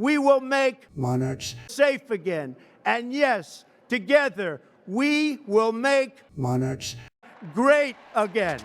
we will make Monarchs safe again. And yes, together, we will make Monarchs great again.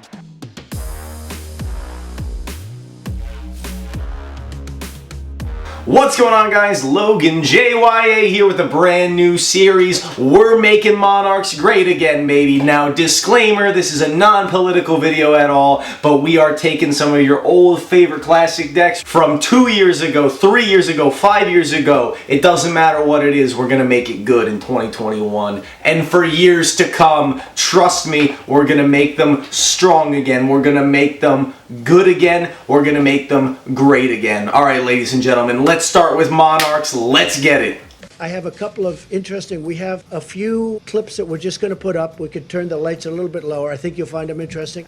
What's going on, guys? LoganJYA here with a brand new series. We're making Monarchs great again, baby. Now, disclaimer, this is a non-political video at all, but we are taking some of your old favorite classic decks from 2 years ago, 3 years ago, 5 years ago. It doesn't matter what it is, we're going to make it good in 2021. And for years to come, trust me, we're going to make them strong again. We're going to make them good again. We're going to make them great again. All right, ladies and gentlemen, let's start with Monarchs. Let's get it. I have a couple of we have a few clips that we're just going to put up. We could turn the lights a little bit lower. I think you'll find them interesting.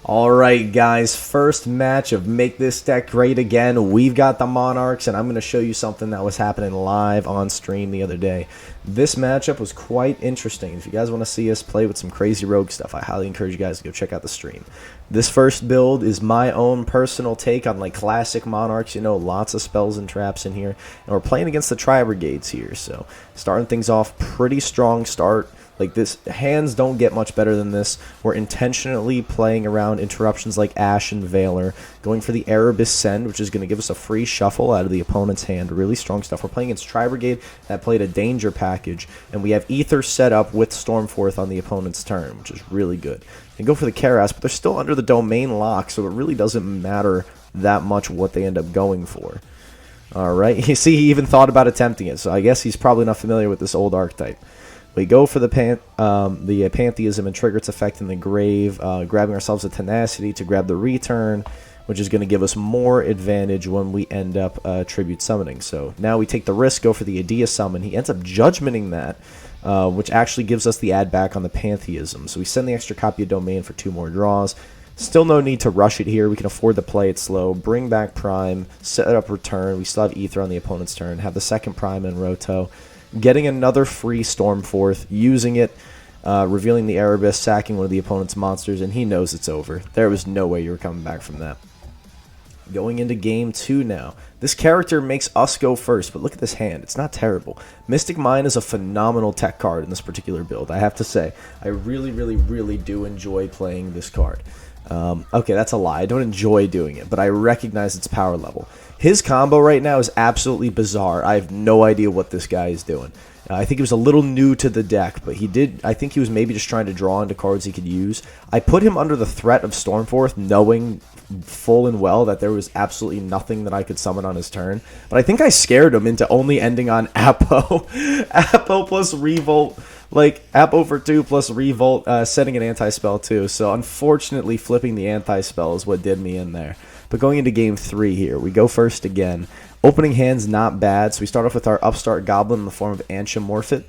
Alright guys, first match of Make This Deck Great Again. We've got the Monarchs, and I'm going to show you something that was happening live on stream the other day. This matchup was quite interesting. If you guys want to see us play with some crazy rogue stuff, I highly encourage you guys to go check out the stream. This first build is my own personal take on like classic Monarchs, you know, lots of spells and traps in here. And we're playing against the Tri-Brigades here, so starting things off pretty strong start. Like this, hands don't get much better than this. We're intentionally playing around interruptions like Ash and Valor, going for the Erebus Send, which is going to give us a free shuffle out of the opponent's hand. Really strong stuff. We're playing against Tri-Brigade that played a danger package, and we have Ether set up with Stormforth on the opponent's turn, which is really good. They go for the Karass, but they're still under the domain lock, so it really doesn't matter that much what they end up going for. Alright, you see he even thought about attempting it, so I guess he's probably not familiar with this old archetype. We go for the Pantheism and trigger its effect in the grave, grabbing ourselves a Tenacity to grab the return, which is going to give us more advantage when we end up tribute summoning. So now we take the risk, go for the Idea summon. He ends up judgmenting that, which actually gives us the add back on the Pantheism. So we send the extra copy of Domain for 2 more draws. Still no need to rush it here. We can afford to play it slow, bring back Prime, set up return. We still have Ether on the opponent's turn, have the second Prime and Roto. Getting another free Stormforth, using it, revealing the Erebus, sacking one of the opponent's monsters, and he knows it's over. There was no way you were coming back from that. Going into game 2 now. This character makes us go first, but look at this hand. It's not terrible. Mystic Mine is a phenomenal tech card in this particular build, I have to say. I really, really, really do enjoy playing this card. Okay, that's a lie. I don't enjoy doing it, but I recognize its power level. His combo right now is absolutely bizarre. I have no idea what this guy is doing. I think he was a little new to the deck, but I think he was maybe just trying to draw into cards he could use. I put him under the threat of Stormforth, knowing full and well that there was absolutely nothing that I could summon on his turn. But I think I scared him into only ending on Apo. Apo plus Revolt. Like, Apo for 2 plus Revolt, setting an anti-spell too. So, unfortunately, flipping the anti-spell is what did me in there. But going into game 3 here, we go first again. Opening hand's not bad, so we start off with our Upstart Goblin in the form of Anchamorphit.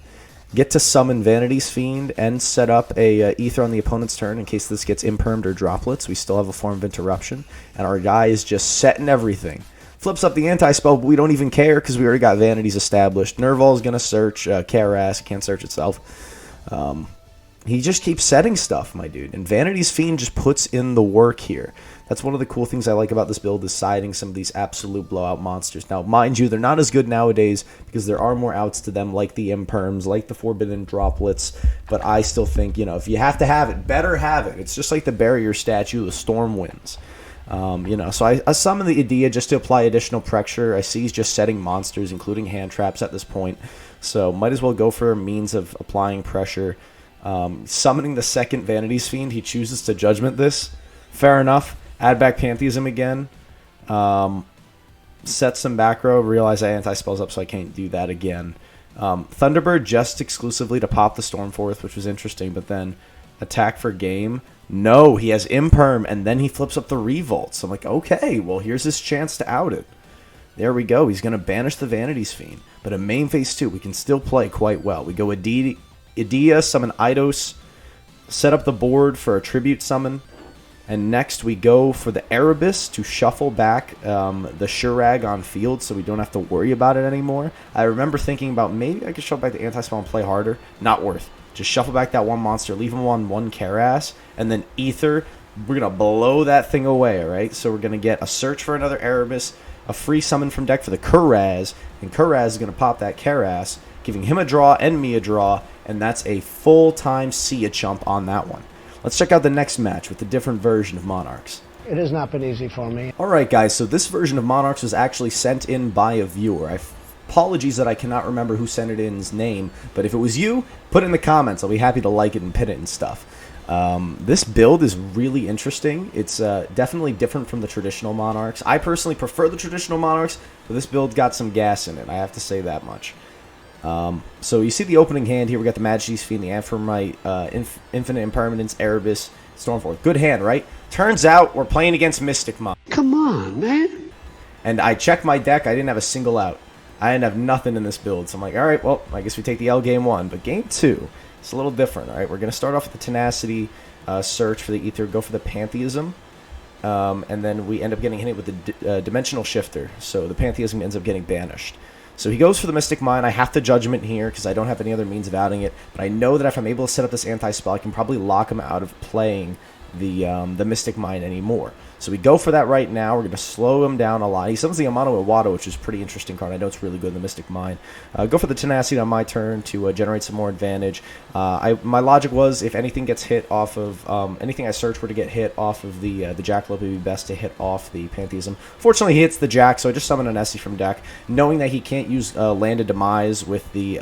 Get to summon Vanity's Fiend and set up a Ether on the opponent's turn in case this gets impermed or droplets. We still have a form of Interruption, and our guy is just setting everything. Flips up the anti-spell, but we don't even care because we already got Vanities established. Nerval's going to search. Karass can't search itself. He just keeps setting stuff, my dude. And Vanity's Fiend just puts in the work here. That's one of the cool things I like about this build, is siding some of these absolute blowout monsters. Now, mind you, they're not as good nowadays because there are more outs to them, like the Imperms, like the Forbidden Droplets. But I still think, you know, if you have to have it, better have it. It's just like the Barrier statue, the Storm Winds. You know, so I summon the Idea just to apply additional pressure. I see he's just setting monsters, including hand traps at this point. So might as well go for a means of applying pressure. Summoning the second Vanity's Fiend, he chooses to Judgment this. Fair enough. Add back Pantheism again. Set some back row. Realize I anti-spells up, so I can't do that again. Thunderbird just exclusively to pop the Stormforth, which was interesting, but then attack for game. No, he has Imperm, and then he flips up the Revolt. So I'm like, okay, well, here's his chance to out it. There we go. He's going to banish the Vanity's Fiend. But in main phase 2, we can still play quite well. We go Idea, summon Eidos, set up the board for a tribute summon. And next we go for the Erebus to shuffle back the Shurag on field so we don't have to worry about it anymore. I remember thinking about maybe I could shuffle back the anti-spell and play harder. Not worth. Just shuffle back that one monster, leave him on one Karass, and then Ether. We're going to blow that thing away, all right? So we're going to get a search for another Erebus, a free summon from deck for the Kuraz, and Kuraz is going to pop that Karass, giving him a draw and me a draw, and that's a full-time see-ya chump on that one. Let's check out the next match with a different version of Monarchs. It has not been easy for me. Alright guys, so this version of Monarchs was actually sent in by a viewer. Apologies that I cannot remember who sent it in's name, but if it was you, put it in the comments. I'll be happy to like it and pin it and stuff. This build is really interesting. It's definitely different from the traditional Monarchs. I personally prefer the traditional Monarchs, but this build got some gas in it, I have to say that much. So you see the opening hand here. We got the Majesty's Fiend, the Amphromite, Infinite Impermanence, Erebus, Stormforth. Good hand, right? Turns out we're playing against Mystic Mind. Come on, man. And I checked my deck. I didn't have a single out. I didn't have nothing in this build. So I'm like, all right, well, I guess we take the L game 1. But game 2, it's a little different, all right? We're going to start off with the Tenacity, search for the Ether, go for the Pantheism. And then we end up getting hit with the Dimensional Shifter. So the Pantheism ends up getting banished. So he goes for the Mystic Mine. I have to Judgment here because I don't have any other means of outing it. But I know that if I'm able to set up this anti-spell, I can probably lock him out of playing the Mystic Mine anymore. So we go for that right now. We're going to slow him down a lot. He summons the Amano Iwata, which is a pretty interesting card. I know it's really good in the Mystic Mine. Go for the Tenacity on my turn to generate some more advantage. My logic was if anything gets hit off of anything I search were to get hit off of the Jackalope, it would be best to hit off the Pantheism. Fortunately, he hits the Jack, so I just summon an Essie from deck, knowing that he can't use Landed Demise with the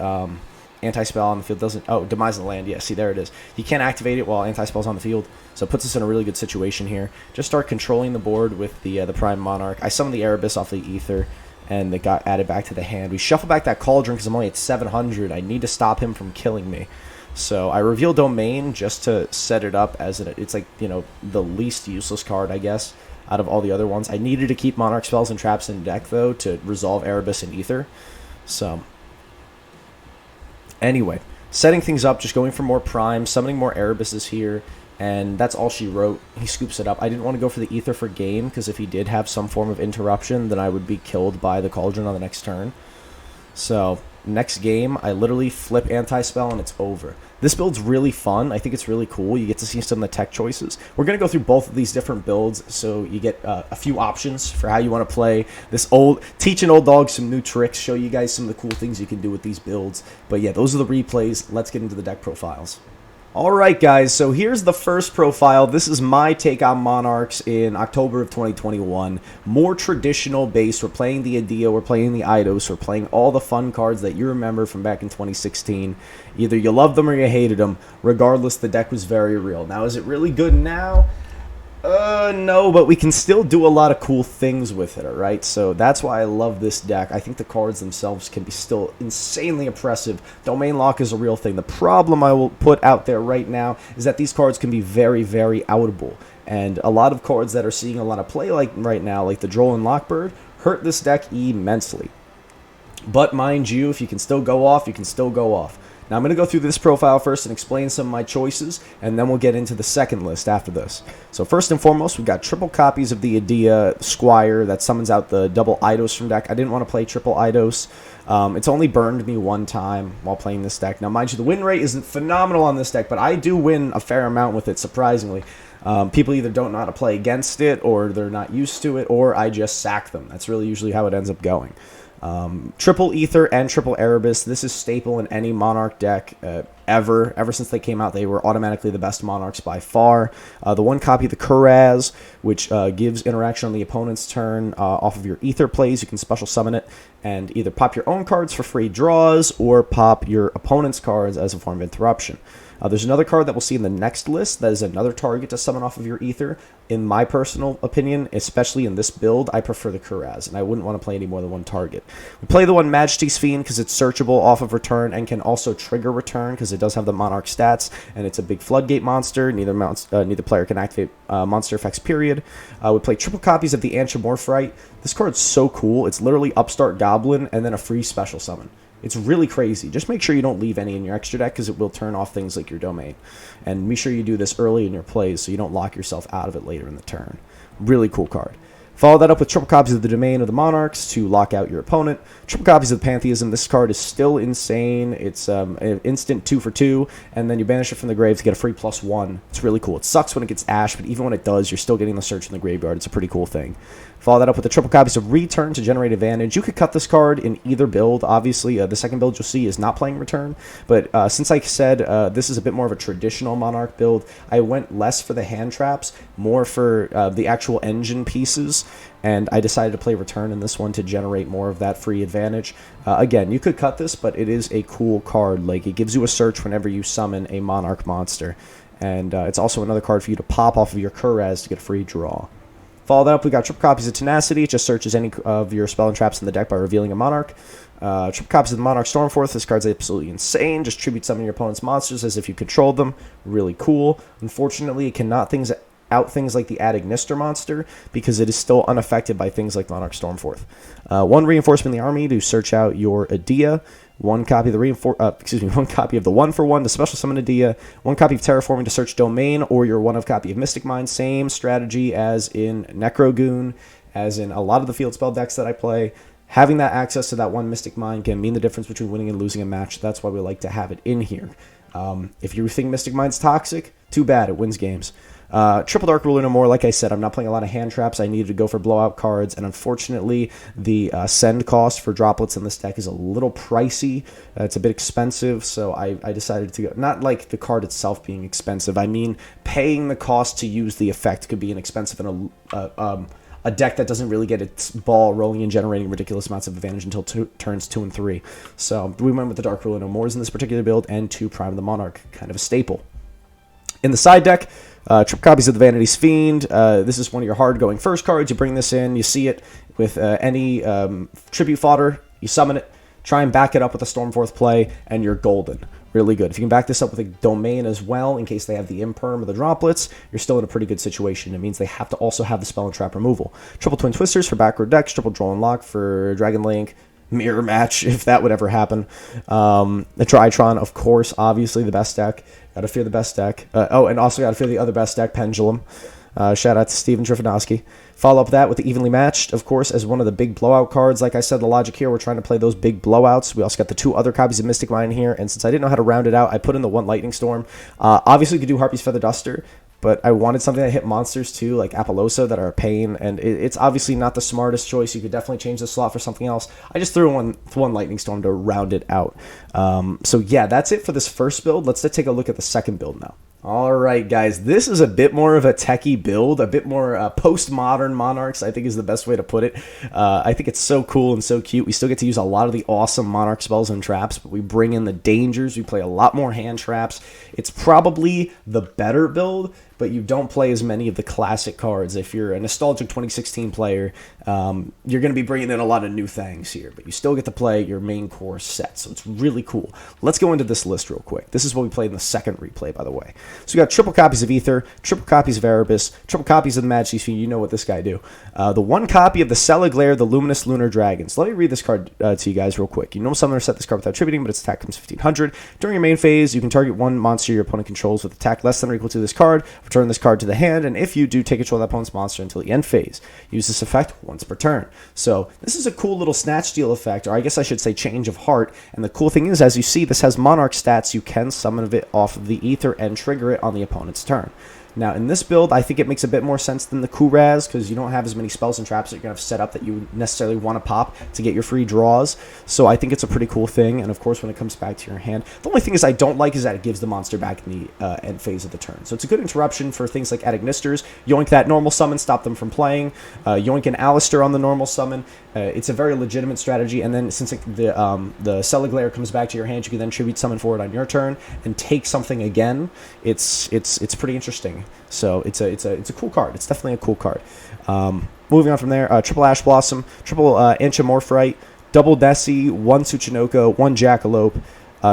anti-spell on the field. Doesn't Demise in the land. Yeah, see, there it is. He can't activate it while anti-spell's on the field, so it puts us in a really good situation here. Just start controlling the board with the Prime Monarch. I summoned the Erebus off the Ether, and it got added back to the hand. We shuffle back that Cauldron because I'm only at 700. I need to stop him from killing me. So I reveal Domain just to set it up as it's like, you know, the least useless card, I guess, out of all the other ones. I needed to keep Monarch spells and traps in deck, though, to resolve Erebus and Ether. So anyway, setting things up, just going for more Prime, summoning more Erebuses here, and that's all she wrote. He scoops it up. I didn't want to go for the Ether for game, because if he did have some form of interruption, then I would be killed by the Cauldron on the next turn. So next game, I literally flip anti-spell and it's over. This build's really fun. I think it's really cool. You get to see some of the tech choices. We're going to go through both of these different builds, so you get a few options for how you want to play this teach an old dog some new tricks, show you guys some of the cool things you can do with these builds. But yeah, those are the replays. Let's get into the deck profiles. Alright guys, so here's the first profile. This is my take on Monarchs in October of 2021. More traditional based. We're playing the Adia, we're playing the Eidos, we're playing all the fun cards that you remember from back in 2016. Either you loved them or you hated them. Regardless, the deck was very real. Now, is it really good now? No, but we can still do a lot of cool things with it, alright? So that's why I love this deck. I think the cards themselves can be still insanely impressive. Domain Lock is a real thing. The problem I will put out there right now is that these cards can be very, very outable. And a lot of cards that are seeing a lot of play like right now, like the Droll and Lockbird, hurt this deck immensely. But mind you, if you can still go off, you can still go off. Now, I'm going to go through this profile first and explain some of my choices, and then we'll get into the second list after this. So first and foremost, we've got triple copies of the Adia Squire that summons out the double Eidos from deck. I didn't want to play triple Eidos. It's only burned me one time while playing this deck. Now, mind you, the win rate isn't phenomenal on this deck, but I do win a fair amount with it, surprisingly. People either don't know how to play against it, or they're not used to it, or I just sack them. That's really usually how it ends up going. Triple Ether and triple Erebus. This is staple in any Monarch deck ever since they came out. They were automatically the best Monarchs by far. The one copy, the Kuraz, which gives interaction on the opponent's turn off of your Ether plays. You can special summon it and either pop your own cards for free draws or pop your opponent's cards as a form of interruption. There's another card that we'll see in the next list that is another target to summon off of your Ether. In my personal opinion, especially in this build, I prefer the Kuraz, and I wouldn't want to play any more than one target. We play the one Majesty's Fiend because it's searchable off of return and can also trigger return because it does have the Monarch stats, and it's a big floodgate monster. Neither player can activate monster effects, period. We play triple copies of the Anthropomorphite. This card's so cool. It's literally Upstart Goblin and then a free special summon. It's really crazy. Just make sure you don't leave any in your extra deck because it will turn off things like your Domain. And make sure you do this early in your plays so you don't lock yourself out of it later in the turn. Really cool card. Follow that up with triple copies of the Domain of the Monarchs to lock out your opponent. Triple copies of the Pantheism. This card is still insane. It's an instant 2 for 2, and then you banish it from the grave to get a free +1. It's really cool. It sucks when it gets Ash, but even when it does, you're still getting the search in the graveyard. It's a pretty cool thing. Follow that up with the triple copies of Return to generate advantage. You could cut this card in either build. Obviously, the second build you'll see is not playing Return, but since I said this is a bit more of a traditional Monarch build, I went less for the hand traps, more for the actual engine pieces, and I decided to play Return in this one to generate more of that free advantage. Again, you could cut this, but it is a cool card. Like, it gives you a search whenever you summon a Monarch monster, and it's also another card for you to pop off of your Kuraz to get a free draw. Follow that up, we got triple copies of Tenacity. It just searches any of your spell and traps in the deck by revealing a Monarch. Triple copies of the Monarch Stormforth. This card's absolutely insane. Just tribute summon your opponent's monsters as if you controlled them. Really cool. Unfortunately, it cannot out things like the Ad Ignister monster because it is still unaffected by things like Monarch Stormforth. One reinforcement in the army to search out your Adia. One copy of the one copy of the 1-for-1 to special summon Adia. One copy of Terraforming to search Domain, or your one of copy of Mystic Mind. Same strategy as in Necrogoon, as in a lot of the field spell decks that I play. Having that access to that one Mystic Mind can mean the difference between winning and losing a match. That's why we like to have it in here. If you think Mystic Mind's toxic, too bad, it wins games. Triple Dark Ruler no more. Like I said, I'm not playing a lot of hand traps. I needed to go for blowout cards, and unfortunately, the send cost for droplets in this deck is a little pricey. It's a bit expensive, so I decided to go. Not like the card itself being expensive. I mean, paying the cost to use the effect could be inexpensive in a deck that doesn't really get its ball rolling and generating ridiculous amounts of advantage until turns 2 and 3. So we went with the Dark Ruler no mores in this particular build, and 2 Prime the Monarch, kind of a staple. In the side deck, triple copies of the Vanity's Fiend. This is one of your hard-going first cards. You bring this in, you see it with any tribute fodder, you summon it, try and back it up with a Stormforth play, and you're golden. Really good. If you can back this up with a Domain as well, in case they have the Imperm or the Droplets, you're still in a pretty good situation. It means they have to also have the Spell and Trap removal. Triple Twin Twisters for backward decks, triple Draw and Lock for Dragon Link, Mirror Match, if that would ever happen. The Tritron, of course, obviously the best deck. Gotta fear the best deck. And also gotta fear the other best deck, Pendulum. Shout out to Steven Trifanowski. Follow up that with the Evenly Matched, of course, as one of the big blowout cards. Like I said, the logic here, we're trying to play those big blowouts. We also got the 2 other copies of Mystic Mind here, and since I didn't know how to round it out, I put in the 1 Lightning Storm. Obviously, you could do Harpy's Feather Duster, but I wanted something that hit monsters too, like Apollosa, that are a pain, and it's obviously not the smartest choice. You could definitely change the slot for something else. I just threw one Lightning Storm to round it out. So yeah, that's it for this first build. Let's take a look at the second build now. Alright guys, this is a bit more of a techie build, a bit more postmodern Monarchs, I think is the best way to put it. I think it's so cool and so cute. We still get to use a lot of the awesome Monarch spells and traps, but we bring in the dangers, we play a lot more hand traps. It's probably the better build, but you don't play as many of the classic cards. If you're a nostalgic 2016 player, you're going to be bringing in a lot of new things here, but you still get to play your main core set, so it's really cool. Let's go into this list real quick. This is what we played in the second replay, by the way. So we got triple copies of Ether, triple copies of Erebus, triple copies of the Majesty's Fiend. You know what this guy do. The 1 copy of the Celaglare, the Luminous Lunar Dragons. Let me read this card to you guys real quick. You know summoner set this card without tributing, but its attack comes 1500. During your main phase, you can target 1 monster your opponent controls with attack less than or equal to this card. Return this card to the hand, and if you do, take control of that opponent's monster until the end phase. Use this effect once per turn. So this is a cool little snatch steal effect, or I guess I should say change of heart. And the cool thing is, as you see, this has Monarch stats. You can summon it off of the Ether and trigger it on the opponent's turn. Now, in this build, I think it makes a bit more sense than the Kuraz, because you don't have as many spells and traps that you're going to have set up that you necessarily want to pop to get your free draws. So I think it's a pretty cool thing, and of course, when it comes back to your hand, the only thing is I don't like is that it gives the monster back in the end phase of the turn. So it's a good interruption for things like Ad Ignisters. Yoink that normal summon, stop them from playing. Yoink an Alistair on the normal summon. It's a very legitimate strategy, and then since the Celaglare comes back to your hand, you can then tribute summon for it on your turn and take something again. It's pretty interesting. So it's a cool card. It's definitely a cool card. Moving on from there, triple Ash Blossom, triple Anchimorphrite, double Nessie, 1 Tsuchinoko, 1 Jackalope,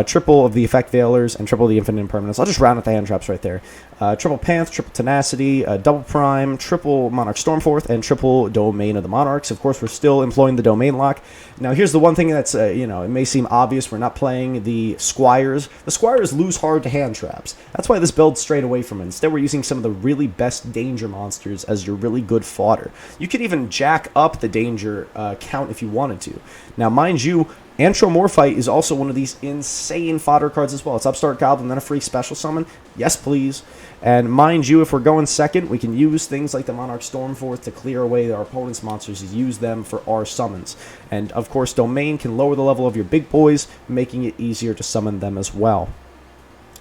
triple of the Effect Veilers, and triple of the Infinite Impermanence. I'll just round out the hand traps right there. Triple Panth, triple Tenacity, double Prime, triple Monarch Stormforth, and triple Domain of the Monarchs. Of course, we're still employing the Domain lock. Now, here's the one thing that's, it may seem obvious. We're not playing the Squires. The Squires lose hard to hand traps. That's why this build strayed away from it. Instead, we're using some of the really best danger monsters as your really good fodder. You could even jack up the danger count if you wanted to. Now, mind you, Antromorphite is also one of these insane fodder cards as well. It's Upstart Goblin, then a free special summon. Yes, please. And mind you, if we're going second, we can use things like the Monarch Stormforth to clear away our opponent's monsters and use them for our summons. And of course, Domain can lower the level of your big boys, making it easier to summon them as well.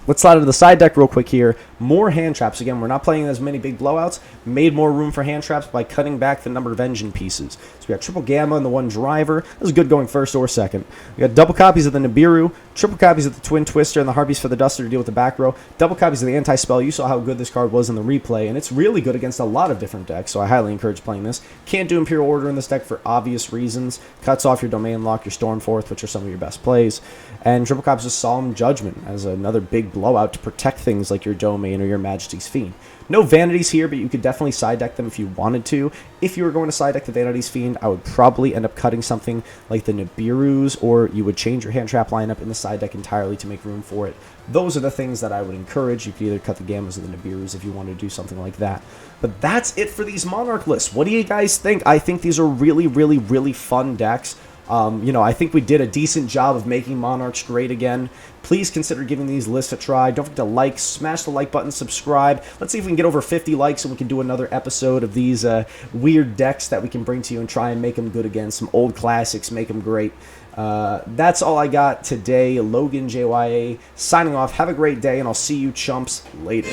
Let's slide into the side deck real quick here. More hand traps. Again, we're not playing as many big blowouts. Made more room for hand traps by cutting back the number of engine pieces. So we got triple Gamma and the one driver. This is good going first or second. We got double copies of the Nibiru, triple copies of the Twin Twister, and the Harpies for the Duster to deal with the back row. Double copies of the Anti-Spell. You saw how good this card was in the replay, and it's really good against a lot of different decks, so I highly encourage playing this. Can't do Imperial Order in this deck for obvious reasons. Cuts off your Domain Lock, your Stormforth, which are some of your best plays. And triple copies of Solemn Judgment as another big blowout to protect things like your Domain or your Majesty's Fiend. No Vanities here, but you could definitely side deck them if you wanted to. If you were going to side deck the Vanity's Fiend, I would probably end up cutting something like the Nibirus, or you would change your hand trap lineup in the side deck entirely to make room for it. Those are the things that I would encourage. You could either cut the Gammas or the Nibirus if you want to do something like that. But that's it for these Monarch lists. What do you guys think? I think these are really, really, really fun decks. I think we did a decent job of making Monarchs great again. Please consider giving these lists a try. Don't forget to like, smash the like button, subscribe. Let's see if we can get over 50 likes and we can do another episode of these weird decks that we can bring to you and try and make them good again. Some old classics, make them great. That's all I got today. LoganJYA signing off. Have a great day, and I'll see you chumps later.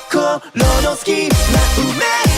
心の隙間埋め